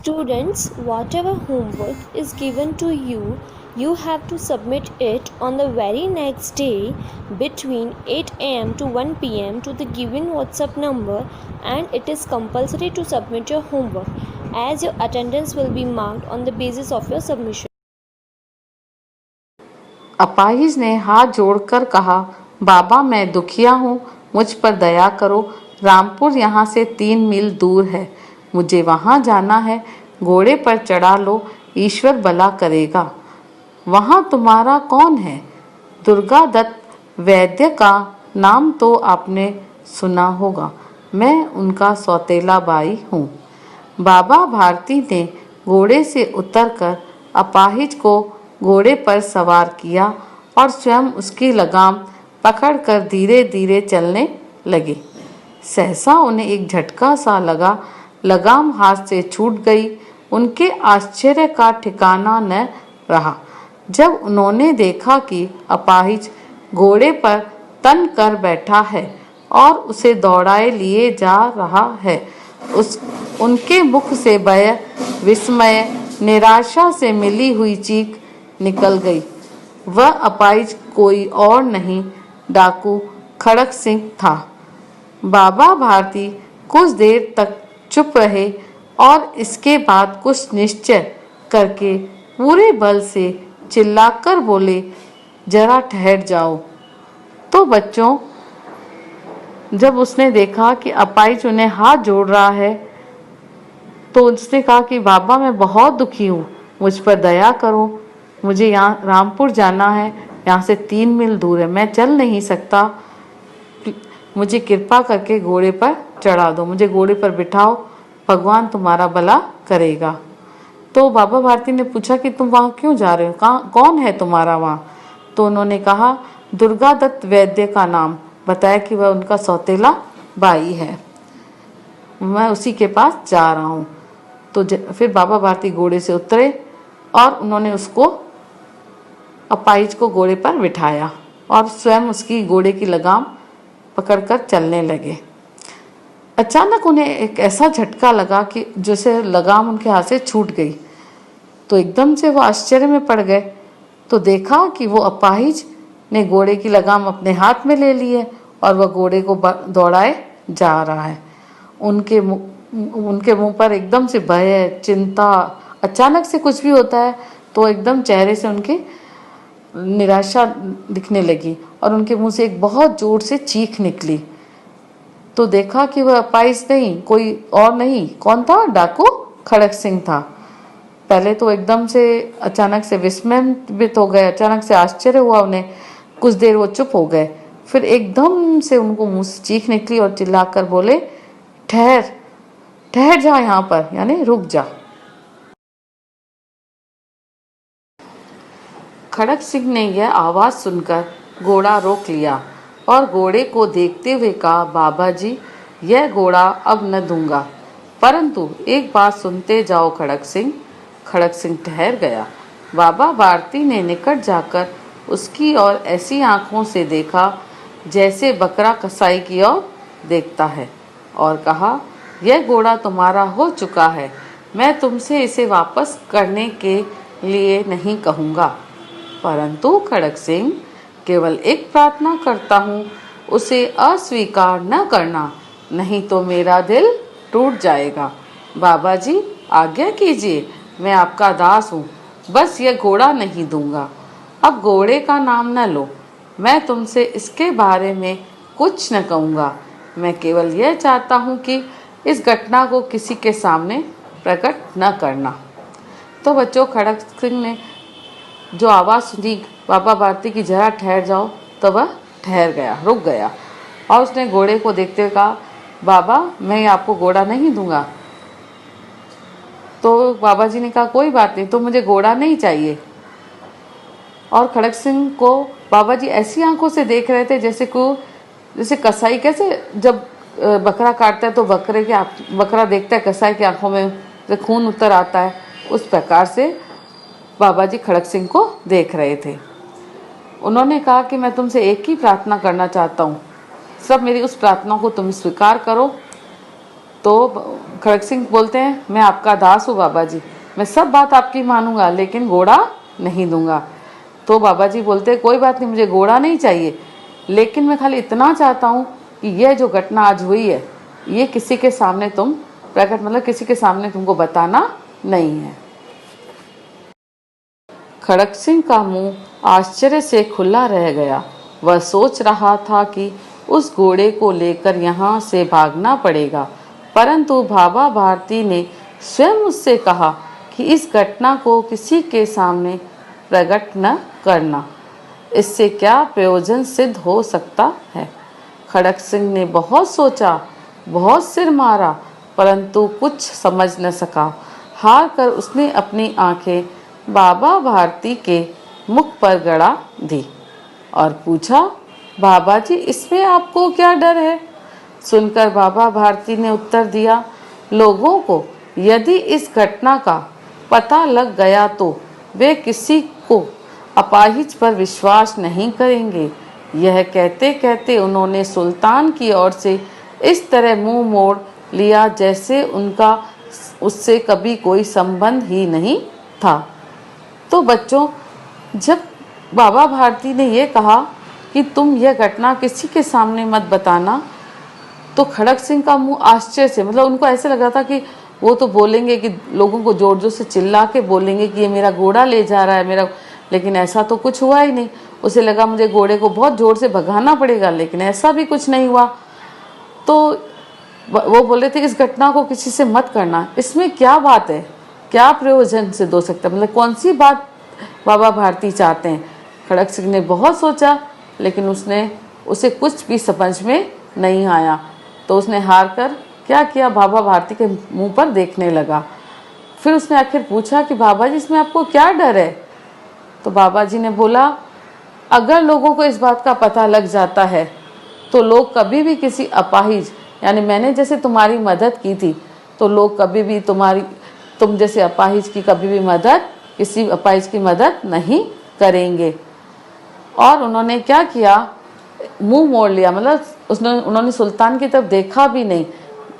Students, whatever homework is given to you, you have to submit it on the very next day between 8 am to 1 pm to the given WhatsApp number, and it is compulsory to submit your homework as your attendance will be marked on the basis of your submission. अपाहिज ने हाथ जोड़कर कहा, बाबा मैं दुखिया हूँ, मुझ पर दया करो। रामपुर यहाँ से 3 मील दूर है, मुझे वहाँ जाना है। घोड़े पर चढ़ा लो, ईश्वर भला करेगा। वहाँ तुम्हारा कौन है? दुर्गा दत्त वैद्य का नाम तो आपने सुना होगा, मैं उनका सौतेला भाई हूँ। बाबा भारती ने घोड़े से उतरकर अपाहिज को घोड़े पर सवार किया और स्वयं उसकी लगाम पकड़कर धीरे धीरे चलने लगे। सहसा उन्हें एक झटका सा लगा, लगाम हाथ से छूट गई। उनके आश्चर्य का ठिकाना न रहा जब उन्होंने देखा कि अपाहिज घोड़े पर तन कर बैठा है और उसे दौड़ाए लिए जा रहा है। उनके मुख से भय, विस्मय, निराशा से मिली हुई चीख निकल गई। वह अपाहिज कोई और नहीं, डाकू खड़क सिंह था। बाबा भारती कुछ देर तक चुप रहे और इसके बाद कुछ निश्चय करके पूरे बल से चिल्लाकर बोले, जरा ठहर जाओ। तो बच्चों, जब उसने देखा कि अपाहिज उन्हें हाथ जोड़ रहा है तो उसने कहा कि बाबा मैं बहुत दुखी हूँ, मुझ पर दया करो। मुझे यहाँ रामपुर जाना है, यहाँ से 3 मील दूर है, मैं चल नहीं सकता। मुझे कृपा करके घोड़े पर चढ़ा दो, मुझे घोड़े पर बिठाओ, भगवान तुम्हारा भला करेगा। तो बाबा भारती ने पूछा कि तुम वहाँ क्यों जा रहे हो, कहाँ कौन है तुम्हारा वहाँ? तो उन्होंने कहा दुर्गा दत्त वैद्य का नाम बताया कि वह उनका सौतेला भाई है, मैं उसी के पास जा रहा हूँ। तो फिर बाबा भारती घोड़े से उतरे और उन्होंने उसको अपाहिज को घोड़े पर बिठाया और स्वयं उसकी घोड़े की लगाम पकड़कर चलने लगे। अचानक उन्हें एक ऐसा झटका लगा कि जैसे लगाम उनके हाथ से छूट गई। तो एकदम से वो आश्चर्य में पड़ गए। तो देखा कि वो अपाहिज ने घोड़े की लगाम अपने हाथ में ले ली है और वह घोड़े को दौड़ाए जा रहा है। उनके मुंह पर एकदम से भय, चिंता, अचानक से कुछ भी होता है तो एकदम चेहरे से उनके निराशा दिखने लगी और उनके मुंह से एक बहुत जोर से चीख निकली। तो देखा कि वह अपाहिज नहीं, कोई और नहीं, कौन था? डाकू खड़क सिंह था। पहले तो एकदम से अचानक से विस्मयित हो गए, अचानक से आश्चर्य हुआ उन्हें। कुछ देर वो चुप हो गए, फिर एकदम से उनको मुंह से चीख निकली और चिल्लाकर बोले, ठहर ठहर जा यहाँ पर, यानी रुक जा। खड़क सिंह ने यह आवाज सुनकर घोड़ा रोक लिया और घोड़े को देखते हुए कहा, बाबा जी यह घोड़ा अब न दूंगा, परंतु एक बात सुनते जाओ खड़क सिंह। खड़क सिंह ठहर गया। बाबा भारती ने निकट जाकर उसकी ओर ऐसी आंखों से देखा जैसे बकरा कसाई की ओर देखता है और कहा, यह घोड़ा तुम्हारा हो चुका है, मैं तुमसे इसे वापस करने के लिए नहीं कहूँगा, परंतु खड़क सिंह केवल एक प्रार्थना करता हूँ, उसे अस्वीकार न करना, नहीं तो मेरा दिल टूट जाएगा। बाबा जी आज्ञा कीजिए, मैं आपका दास हूँ, बस यह घोड़ा नहीं दूंगा। अब घोड़े का नाम न लो, मैं तुमसे इसके बारे में कुछ न कहूँगा, मैं केवल यह चाहता हूँ कि इस घटना को किसी के सामने प्रकट न करना। तो बच्चों, खड़क सिंह ने जो आवाज़ सुनी बाबा भारती की, जरा ठहर जाओ, तो वह ठहर गया, रुक गया और उसने घोड़े को देखते हुए कहा, बाबा मैं आपको घोड़ा नहीं दूंगा। तो बाबा जी ने कहा, कोई बात नहीं, तो मुझे घोड़ा नहीं चाहिए। और खड़क सिंह को बाबा जी ऐसी आंखों से देख रहे थे जैसे कसाई कैसे जब बकरा काटता है तो बकरा देखता है कसाई की आंखों में से खून उतर आता है, उस प्रकार से बाबा जी खड़क सिंह को देख रहे थे। उन्होंने कहा कि मैं तुमसे एक ही प्रार्थना करना चाहता हूँ, सब मेरी उस प्रार्थना को तुम स्वीकार करो तो खड़क सिंह बोलते हैं, मैं आपका दास हूँ बाबा जी, मैं सब बात आपकी मानूंगा, लेकिन घोड़ा नहीं दूंगा। तो बाबा जी बोलते हैं, कोई बात नहीं, मुझे घोड़ा नहीं चाहिए, लेकिन मैं खाली इतना चाहता हूँ कि यह जो घटना आज हुई है, ये किसी के सामने तुम प्रकट, मतलब किसी के सामने तुमको बताना नहीं है। खड़क सिंह का मुंह आश्चर्य से खुला रह गया। वह सोच रहा था कि उस घोड़े को लेकर यहाँ से भागना पड़ेगा, परंतु बाबा भारती ने स्वयं उससे कहा कि इस घटना को किसी के सामने प्रकट न करना, इससे क्या प्रयोजन सिद्ध हो सकता है। खड़क सिंह ने बहुत सोचा, बहुत सिर मारा, परंतु कुछ समझ न सका। हार कर उसने अपनी आंखें बाबा भारती के मुख पर गड़ा दी और पूछा, बाबा जी, इसमें आपको क्या डर है? सुनकर बाबा भारती ने उत्तर दिया, लोगों को यदि इस घटना का पता लग गया तो वे किसी को अपाहिज पर विश्वास नहीं करेंगे। यह कहते कहते उन्होंने सुल्तान की ओर से इस तरह मुंह मोड़ लिया जैसे उनका उससे कभी कोई संबंध ही नहीं था। तो बच्चों, जब बाबा भारती ने यह कहा कि तुम यह घटना किसी के सामने मत बताना, तो खड़क सिंह का मुंह आश्चर्य से, मतलब उनको ऐसे लग रहा था कि वो तो बोलेंगे कि लोगों को जोर जोर से चिल्ला के बोलेंगे कि ये मेरा घोड़ा ले जा रहा है मेरा, लेकिन ऐसा तो कुछ हुआ ही नहीं। उसे लगा मुझे घोड़े को बहुत जोर से भगाना पड़ेगा, लेकिन ऐसा भी कुछ नहीं हुआ। तो वो बोले थे इस घटना को किसी से मत करना, इसमें क्या बात है, क्या प्रयोजन सिद्ध हो सकता है, मतलब कौन सी बात बाबा भारती चाहते हैं। खड़क सिंह ने बहुत सोचा, लेकिन उसे कुछ भी समझ में नहीं आया। तो उसने हार कर क्या किया, बाबा भारती के मुंह पर देखने लगा। फिर उसने आखिर पूछा कि बाबा जी, इसमें आपको क्या डर है? तो बाबा जी ने बोला, अगर लोगों को इस बात का पता लग जाता है तो लोग कभी भी किसी अपाहिज, यानी मैंने जैसे तुम्हारी मदद की थी, तो लोग कभी भी तुम जैसे अपाहिज की कभी भी मदद, किसी अपाहिज की मदद नहीं करेंगे। और उन्होंने क्या किया, मुंह मोड़ लिया, मतलब उन्होंने सुल्तान की तरफ देखा भी नहीं।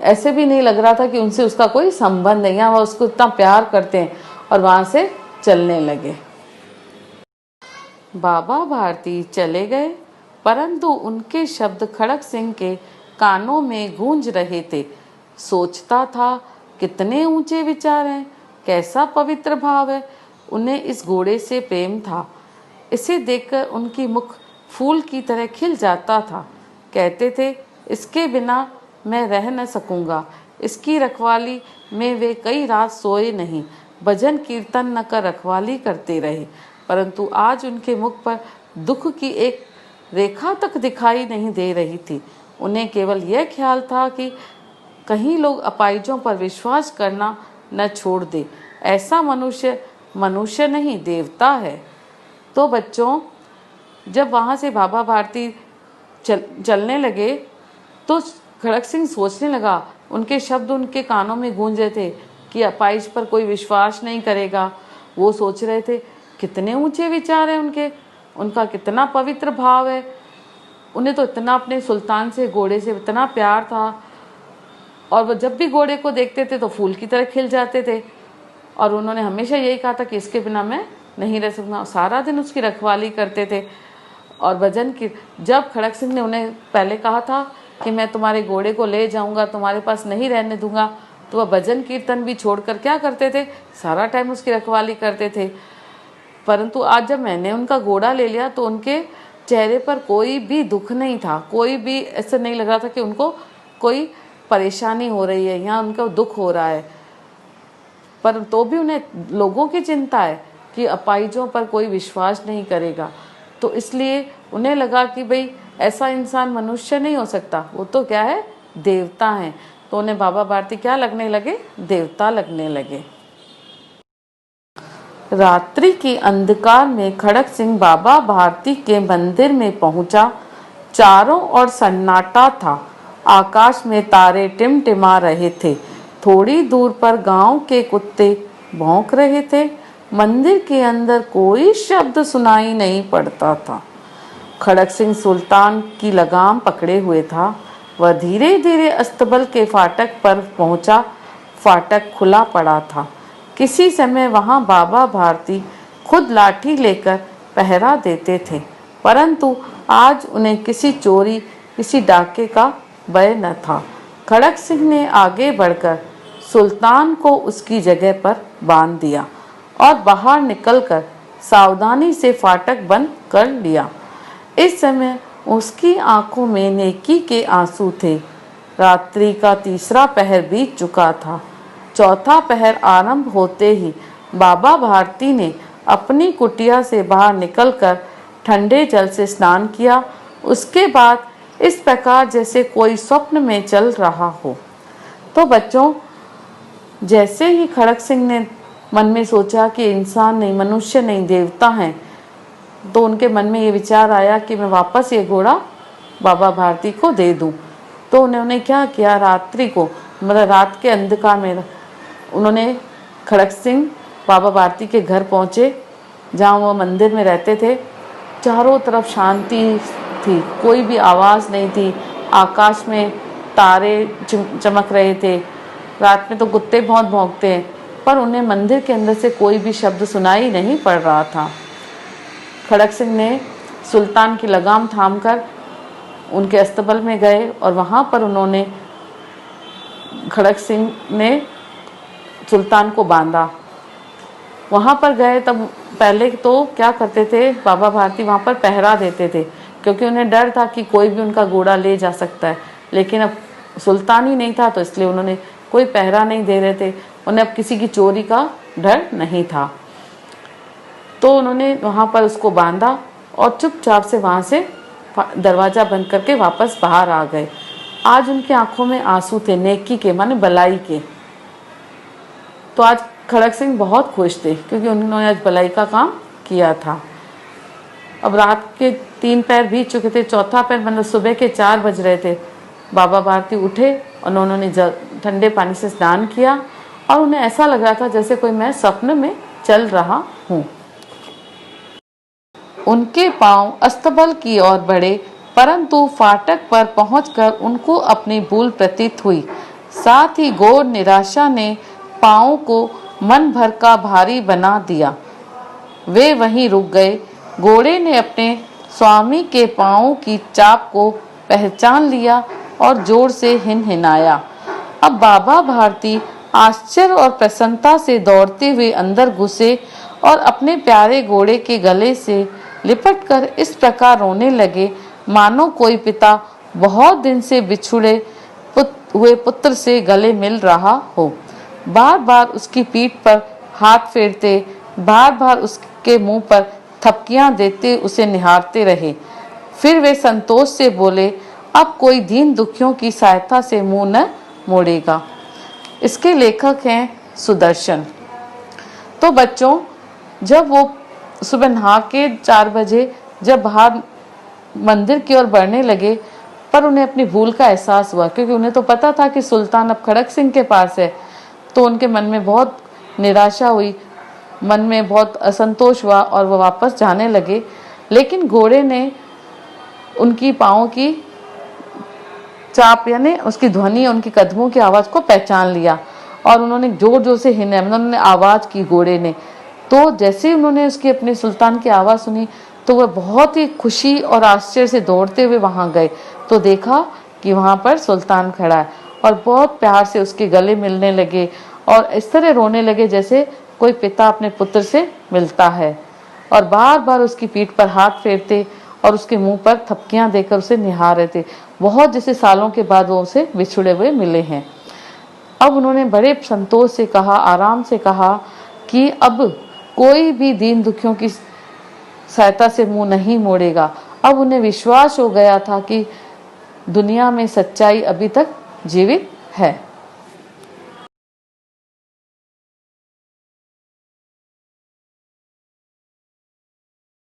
ऐसे भी नहीं लग रहा था कि उनसे उसका कोई संबंध नहीं है, वह उसको इतना प्यार करते हैं, और वहां से चलने लगे। बाबा भारती चले गए, परंतु उनके शब्द खड़क सिंह के कानों में गूंज रहे थे। सोचता था, कितने ऊंचे विचार हैं, कैसा पवित्र भाव है। उन्हें इस घोड़े से प्रेम था। इसे देखकर उनकी मुख फूल की तरह खिल जाता था। कहते थे, इसके बिना मैं रह न सकूंगा। इसकी रखवाली में वे कई रात सोए नहीं, भजन कीर्तन न कर रखवाली करते रहे, परंतु आज उनके मुख पर दुख की एक रेखा तक दिखाई नहीं दे रही थी। उन्हें केवल यह ख्याल था कि कहीं लोग अपाहिजों पर विश्वास करना न छोड़ दे। ऐसा मनुष्य नहीं, देवता है। तो बच्चों, जब वहाँ से बाबा भारती चलने लगे तो खड़क सिंह सोचने लगा, उनके शब्द उनके कानों में गूंज रहे थे कि अपाहिज पर कोई विश्वास नहीं करेगा। वो सोच रहे थे, कितने ऊंचे विचार हैं उनका कितना पवित्र भाव है। उन्हें तो इतना अपने सुल्तान से, घोड़े से इतना प्यार था, और वो जब भी घोड़े को देखते थे तो फूल की तरह खिल जाते थे। और उन्होंने हमेशा यही कहा था कि इसके बिना मैं नहीं रह सकता। सारा दिन उसकी रखवाली करते थे और भजन की। जब खड़क सिंह ने उन्हें पहले कहा था कि मैं तुम्हारे घोड़े को ले जाऊंगा, तुम्हारे पास नहीं रहने दूंगा, तो वह भजन कीर्तन भी छोड़कर क्या करते थे, सारा टाइम उसकी रखवाली करते थे। परंतु आज जब मैंने उनका घोड़ा ले लिया तो उनके चेहरे पर कोई भी दुख नहीं था, कोई भी ऐसा नहीं लग रहा था कि उनको कोई परेशानी हो रही है या उनको दुख हो रहा है। पर तो भी उन्हें लोगों की चिंता है कि अपाहिजों पर कोई विश्वास नहीं करेगा। तो इसलिए उन्हें लगा कि भाई ऐसा इंसान मनुष्य नहीं हो सकता, वो तो क्या है, देवता है। तो उन्हें बाबा भारती क्या लगने लगे, देवता लगने लगे। रात्रि के अंधकार में खड़क सिंह बाबा भारती के मंदिर में पहुंचा। चारों ओर सन्नाटा था। आकाश में तारे टिमटिमा रहे थे। थोड़ी दूर पर गांव के कुत्ते भौंक रहे थे। मंदिर के अंदर कोई शब्द सुनाई नहीं पड़ता था। खड़क सिंह सुल्तान की लगाम पकड़े हुए था। वह धीरे धीरे अस्तबल के फाटक पर पहुंचा। फाटक खुला पड़ा था। किसी समय वहां बाबा भारती खुद लाठी लेकर पहरा देते थे, परंतु आज उन्हें किसी चोरी, किसी डाके का भय न था। खड़क सिंह ने आगे बढ़कर सुल्तान को उसकी जगह पर बांध दिया और बाहर निकलकर सावधानी से फाटक बंद कर लिया। इस समय उसकी आंखों में नेकी के आंसू थे। रात्रि का तीसरा पहर बीत चुका था। चौथा पहर आरंभ होते ही बाबा भारती ने अपनी कुटिया से बाहर निकलकर ठंडे जल से स्नान किया। उसके बाद इस प्रकार जैसे कोई स्वप्न में चल रहा हो। तो बच्चों, जैसे ही खड़क सिंह ने मन में सोचा कि इंसान नहीं, मनुष्य नहीं, देवता हैं, तो उनके मन में ये विचार आया कि मैं वापस ये घोड़ा बाबा भारती को दे दूं। तो उन्होंने क्या किया, रात्रि को, मतलब रात के अंधकार में उन्होंने खड़क सिंह बाबा भारती के घर पहुंचे, जहाँ वो मंदिर में रहते थे। चारों तरफ शांति थी, कोई भी आवाज़ नहीं थी। आकाश में तारे चमक रहे थे। रात में तो कुत्ते बहुत भौंकते हैं, पर उन्हें मंदिर के अंदर से कोई भी शब्द सुनाई नहीं पड़ रहा था। खड़क सिंह ने सुल्तान की लगाम थामकर उनके अस्तबल में गए और वहाँ पर उन्होंने, खड़क सिंह ने सुल्तान को बांधा। वहाँ पर गए तब पहले तो क्या करते थे, बाबा भारती वहाँ पर पहरा देते थे, क्योंकि उन्हें डर था कि कोई भी उनका घोड़ा ले जा सकता है। लेकिन अब सुल्तान ही नहीं था, तो इसलिए उन्होंने कोई पहरा नहीं दे रहे थे। उन्हें अब किसी की चोरी का डर नहीं था। तो उन्होंने वहाँ पर उसको बांधा और चुपचाप से वहाँ से दरवाज़ा बंद करके वापस बाहर आ गए। आज उनकी आंखों में आंसू थे, नेकी के, माने भलाई के। तो आज खड़क सिंह बहुत खुश थे, क्योंकि उन्होंने आज भलाई का काम किया था। अब रात के 3 पहर बीत चुके थे। चौथा पहर मतलब सुबह के 4 बज रहे थे। बाबा भारती उठे और उन्होंने ठंडे पानी से स्नान किया और उन्हें ऐसा लग रहा था जैसे कोई मैं स्वप्न में चल रहा हूँ। उनके पांव अस्तबल की ओर बढ़े, परंतु फाटक पर पहुंचकर उनको अपनी भूल प्रतीत हुई। साथ ही घोर निराशा ने पांवों को मन भर का भारी बना दिया। वे वहीं रुक गए। घोड़े ने अपने स्वामी के पांवों की चाप को पहचान लिया और जोर से हिनहिनाया। अब बाबा भारती आश्चर्य और प्रसन्नता से दौड़ते हुए अंदर घुसे और अपने प्यारे घोड़े के गले से लिपटकर इस प्रकार रोने लगे, मानो कोई पिता बहुत दिन से बिछुड़े हुए पुत्र से गले मिल रहा हो। बार बार उसकी पीठ पर हाथ फेरते, बार बार उसके मुंह पर थपकियां देते उसे निहारते रहे। फिर वे संतोष से बोले, अब कोई दीन दुखियों की सहायता से मुंह न मोड़ेगा। इसके लेखक हैं सुदर्शन। तो बच्चों, जब वो सुबह नहा के 4 बजे जब बाहर मंदिर की ओर बढ़ने लगे, पर उन्हें अपनी भूल का एहसास हुआ, क्योंकि उन्हें तो पता था कि सुल्तान अब खड़क सिंह के पास है। तो उनके मन में बहुत निराशा हुई, मन में बहुत असंतोष हुआ और वो वापस जाने लगे। लेकिन घोड़े ने उनकी पाँव की चाप यानी उसकी ध्वनि, उनकी कदमों की आवाज़ को पहचान लिया और उन्होंने जोर जोर से हिने, मतलब उन्होंने आवाज़ की घोड़े ने। तो जैसे ही उन्होंने उसकी अपने सुल्तान की आवाज़ सुनी, तो वह बहुत ही खुशी और आश्चर्य से दौड़ते हुए वहाँ गए। तो देखा कि वहाँ पर सुल्तान खड़ा है और बहुत प्यार से उसके गले मिलने लगे और इस तरह रोने लगे जैसे कोई पिता अपने पुत्र से मिलता है, और बार बार उसकी पीठ पर हाथ फेरते और उसके मुंह पर थपकियां देकर उसे निहार रहे थे, बहुत जैसे सालों के बाद वो उसे बिछुड़े हुए मिले हैं। अब उन्होंने बड़े संतोष से कहा, आराम से कहा कि अब कोई भी दीन दुखियों की सहायता से मुंह नहीं मोड़ेगा। अब उन्हें विश्वास हो गया था कि दुनिया में सच्चाई अभी तक जीवित है।